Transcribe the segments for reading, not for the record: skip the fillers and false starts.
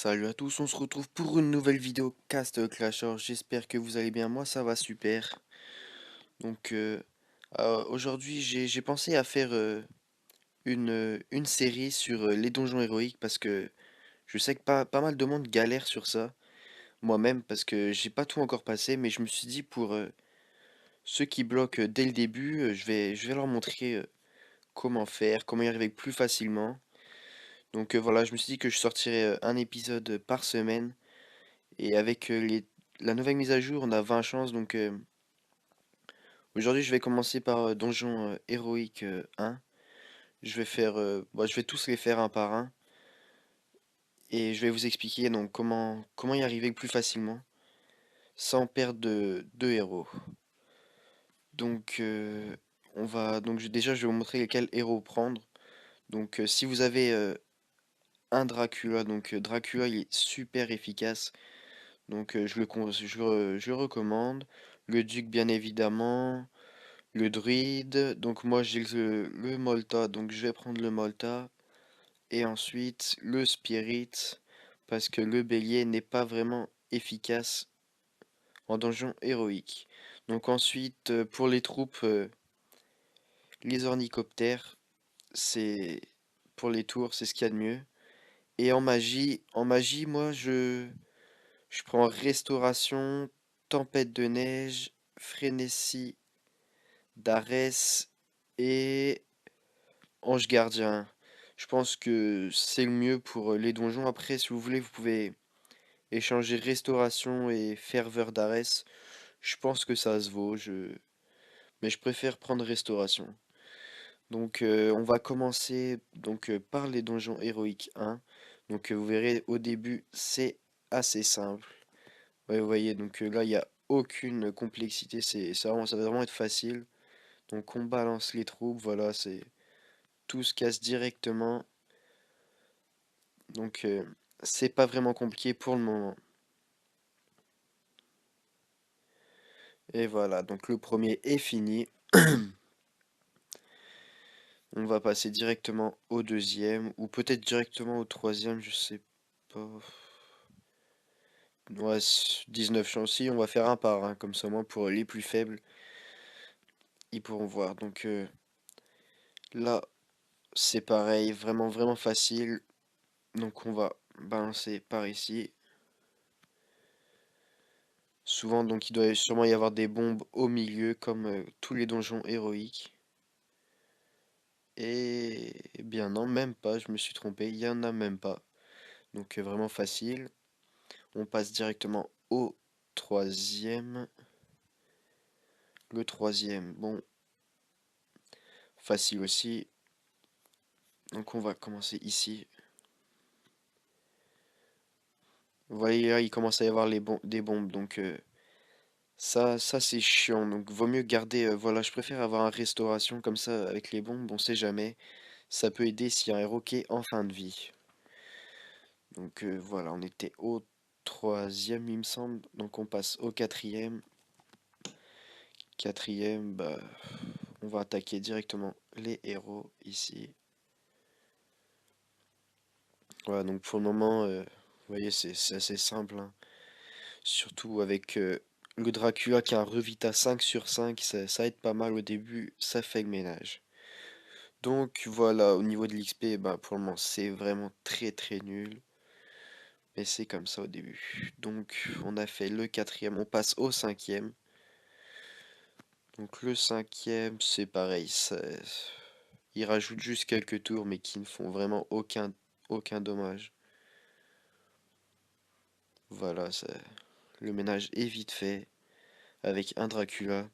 Salut à tous, on se retrouve pour une nouvelle vidéo Cast Clasher. J'espère que vous allez bien, moi ça va super. Donc aujourd'hui j'ai pensé à faire une série sur les donjons héroïques parce que je sais que pas mal de monde galère sur ça. Moi-même parce que j'ai pas tout encore passé, mais je me suis dit pour ceux qui bloquent dès le début, je vais leur montrer comment faire, comment y arriver plus facilement. Donc voilà, je me suis dit que je sortirais un épisode par semaine. Et avec la nouvelle mise à jour, on a 20 chances. Donc aujourd'hui, je vais commencer par Donjon Héroïque 1. Je vais tous les faire un par un. Et je vais vous expliquer donc comment y arriver plus facilement sans perdre de héros. Donc déjà, je vais vous montrer lesquels héros prendre. Donc si vous avez un Dracula, donc Dracula il est super efficace. Donc je le recommande. Le duc bien évidemment. Le druide, donc moi j'ai le Molta, donc je vais prendre le Molta. Et ensuite le Spirit, parce que le bélier n'est pas vraiment efficace en donjon héroïque. Donc ensuite, pour les troupes, les ornicoptères, c'est pour les tours, c'est ce qu'il y a de mieux. Et en magie, moi je prends Restauration, Tempête de neige, Frénésie, Darès et Ange gardien. Je pense que c'est le mieux pour les donjons. Après, si vous voulez, vous pouvez échanger Restauration et Ferveur d'Arès. Je pense que ça se vaut, mais je préfère prendre Restauration. Donc, on va commencer par les donjons héroïques 1. Donc, vous verrez, au début, c'est assez simple. Ouais, vous voyez, donc là, il n'y a aucune complexité. Ça va vraiment être facile. Donc, on balance les troupes. Voilà, tout se casse directement. Donc, c'est pas vraiment compliqué pour le moment. Et voilà, donc le premier est fini. On va passer directement au deuxième, ou peut-être directement au troisième, je sais pas. Ouais, 19 chances. Si, on va faire un par un, comme ça, moi, pour les plus faibles, ils pourront voir. Donc là, c'est pareil, vraiment, vraiment facile. Donc on va balancer par ici. Souvent, donc il doit sûrement y avoir des bombes au milieu, comme tous les donjons héroïques. Et eh bien non, même pas, je me suis trompé, il y en a même pas. Donc vraiment facile. On passe directement au troisième. Le troisième, bon, facile aussi. Donc on va commencer ici. Vous voyez là, il commence à y avoir des bombes. Donc ça c'est chiant. Donc vaut mieux garder, voilà, je préfère avoir une restauration comme ça avec les bombes, on sait jamais. Ça peut aider s'il y a un héros qui est en fin de vie. Donc voilà, on était au troisième, il me semble. Donc on passe au quatrième. Quatrième, bah, on va attaquer directement les héros ici. Voilà, donc pour le moment, vous voyez, c'est assez simple, hein. Surtout avec le Dracula qui a un Revita 5 sur 5, ça aide pas mal au début, ça fait le ménage. Donc voilà, au niveau de l'XP, bah, pour le moment, c'est vraiment très très nul. Mais c'est comme ça au début. Donc on a fait le quatrième, on passe au cinquième. Donc le cinquième, c'est pareil, ils rajoutent juste quelques tours, mais qui ne font vraiment aucun dommage. Voilà, le ménage est vite fait avec un Dracula.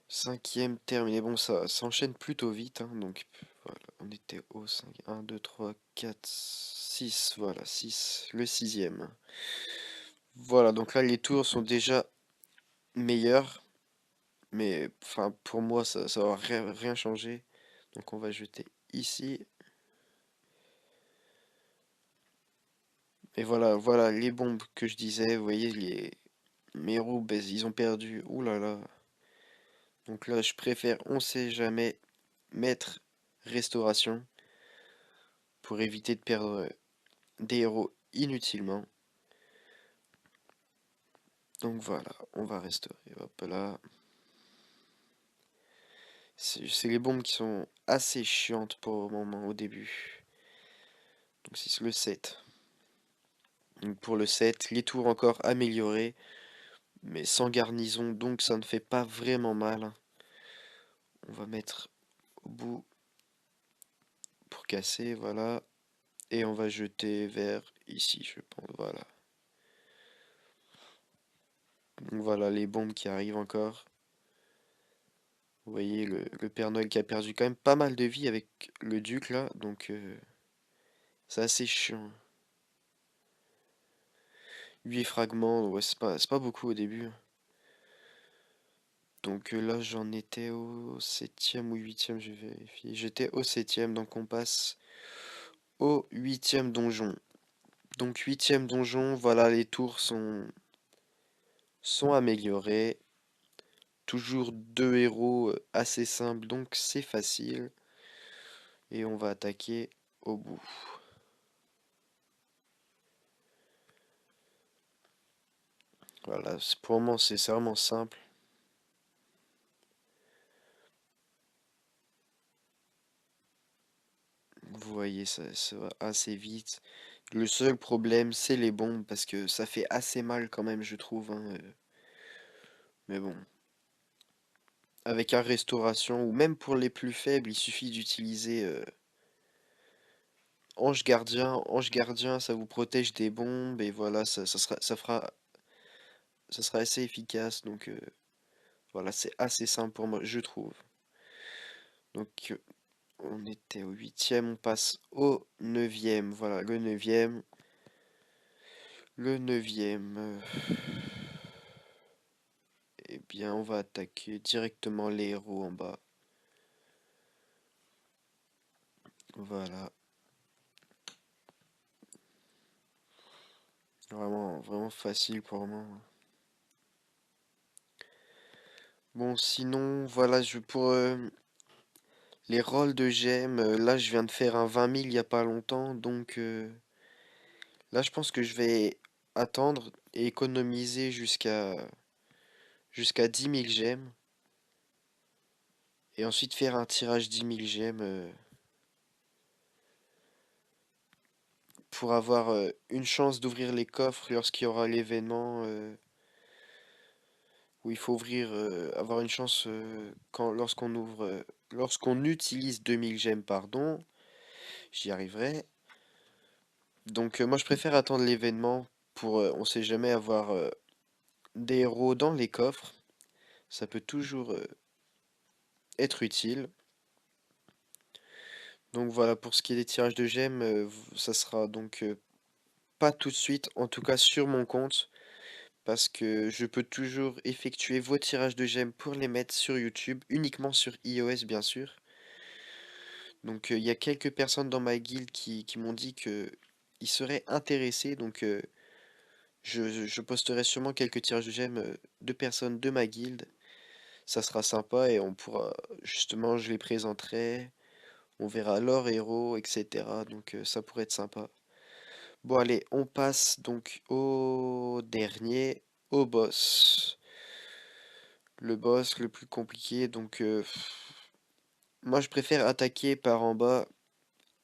Cinquième terminé. Bon, ça s'enchaîne plutôt vite, hein, donc voilà, on était au 5. 1, 2, 3, 4, 6. Voilà, 6. Le sixième. Voilà, donc là, les tours sont déjà meilleurs, mais enfin, pour moi, ça va rien changer. Donc, on va jeter ici. Et voilà, voilà les bombes que je disais. Vous voyez, mes roues, ben, ils ont perdu. Ouh là là. Donc là, je préfère, on sait jamais, mettre restauration pour éviter de perdre des héros inutilement. Donc voilà, on va restaurer. Hop là. C'est les bombes qui sont assez chiantes pour le moment au début. Donc c'est le 7. Donc pour le 7, les tours encore améliorées, mais sans garnison, donc ça ne fait pas vraiment mal. On va mettre au bout pour casser, voilà. Et on va jeter vers ici, je pense, voilà. Donc voilà les bombes qui arrivent encore. Vous voyez le Père Noël qui a perdu quand même pas mal de vie avec le duc là, donc c'est assez chiant. 8 fragments, ouais, c'est pas beaucoup au début. Donc là j'en étais au septième ou huitième, je vais vérifier. J'étais au septième, donc on passe au huitième donjon. Donc huitième donjon, voilà les tours sont améliorées. Toujours deux héros assez simples, donc c'est facile. Et on va attaquer au bout. Voilà, pour le moment c'est vraiment simple. Vous voyez, ça va assez vite. Le seul problème, c'est les bombes, parce que ça fait assez mal quand même, je trouve, hein, mais bon. Avec un restauration, ou même pour les plus faibles, il suffit d'utiliser ange gardien, ça vous protège des bombes, et voilà, ça sera assez efficace, donc voilà, c'est assez simple pour moi, je trouve. Donc on était au huitième, on passe au neuvième, voilà, le neuvième. Le neuvième, eh bien, on va attaquer directement les héros en bas. Voilà. Vraiment, vraiment facile pour moi. Bon, sinon, voilà, pour les rôles de gemmes, là, je viens de faire un 20 000 il y a pas longtemps, donc là, je pense que je vais attendre et économiser jusqu'à 10 000 gemmes, et ensuite faire un tirage 10 000 gemmes pour avoir une chance d'ouvrir les coffres lorsqu'il y aura l'événement. Où il faut avoir une chance lorsqu'on utilise 2000 gemmes, pardon, j'y arriverai. Donc moi je préfère attendre l'événement pour, on sait jamais, avoir des héros dans les coffres. Ça peut toujours être utile. Donc voilà, pour ce qui est des tirages de gemmes, ça sera donc pas tout de suite, en tout cas sur mon compte, parce que je peux toujours effectuer vos tirages de gemmes pour les mettre sur YouTube, uniquement sur iOS bien sûr. Donc il y a quelques personnes dans ma guilde qui m'ont dit que ils seraient intéressés. Donc je posterai sûrement quelques tirages de gemmes de personnes de ma guilde. Ça sera sympa et on pourra justement, je les présenterai. On verra leur héros, etc. Donc ça pourrait être sympa. Bon allez, on passe donc au dernier, au boss. Le boss le plus compliqué. Donc moi je préfère attaquer par en bas.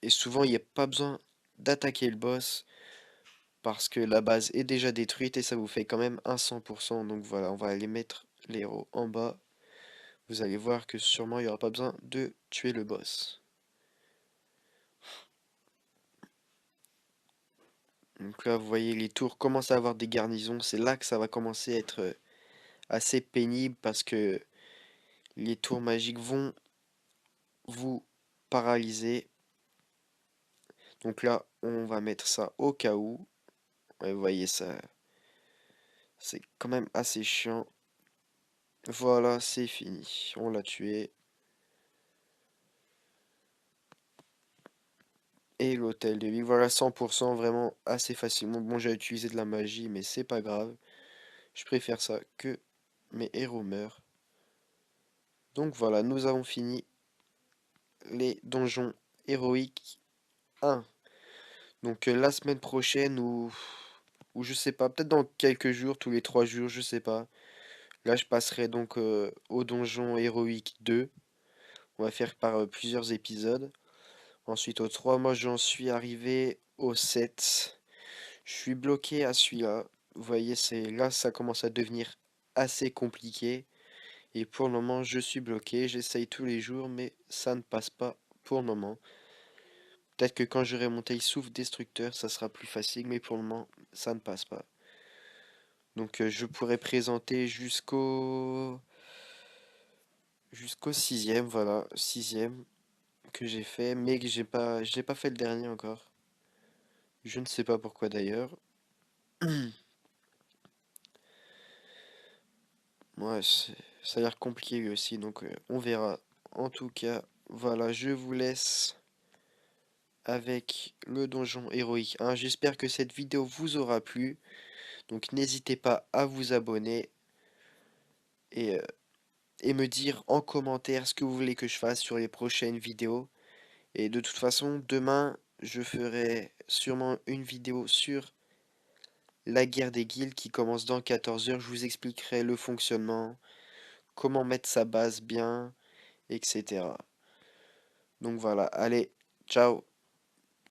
Et souvent il n'y a pas besoin d'attaquer le boss, parce que la base est déjà détruite et ça vous fait quand même un 100%. Donc voilà, on va aller mettre les héros en bas. Vous allez voir que sûrement il n'y aura pas besoin de tuer le boss. Donc là, vous voyez, les tours commencent à avoir des garnisons. C'est là que ça va commencer à être assez pénible, parce que les tours magiques vont vous paralyser. Donc là, on va mettre ça au cas où. Ouais, vous voyez ça, c'est quand même assez chiant. Voilà, c'est fini. On l'a tué. Et l'hôtel de ville, voilà, 100%, vraiment assez facilement. Bon, j'ai utilisé de la magie, mais c'est pas grave. Je préfère ça que mes héros meurent. Donc voilà, nous avons fini les donjons héroïques 1. Donc la semaine prochaine ou je sais pas, peut-être dans quelques jours, tous les 3 jours, je sais pas. Là, je passerai donc au donjon héroïque 2. On va faire par plusieurs épisodes. Ensuite, au 3, moi j'en suis arrivé au 7. Je suis bloqué à celui-là. Vous voyez, c'est là ça commence à devenir assez compliqué. Et pour le moment, je suis bloqué. J'essaye tous les jours, mais ça ne passe pas pour le moment. Peut-être que quand j'aurai mon taille souffle destructeur, ça sera plus facile, mais pour le moment, ça ne passe pas. Donc je pourrais présenter jusqu'au sixième, voilà, sixième que j'ai fait, mais que j'ai pas fait le dernier encore. Je ne sais pas pourquoi d'ailleurs. Ouais, ça a l'air compliqué lui aussi, donc on verra. En tout cas, voilà, je vous laisse avec le donjon héroïque 1. J'espère que cette vidéo vous aura plu. Donc n'hésitez pas à vous abonner et, euh, et me dire en commentaire ce que vous voulez que je fasse sur les prochaines vidéos. Et de toute façon, demain, je ferai sûrement une vidéo sur la guerre des guildes qui commence dans 14 heures. Je vous expliquerai le fonctionnement, comment mettre sa base bien, etc. Donc voilà, allez, ciao!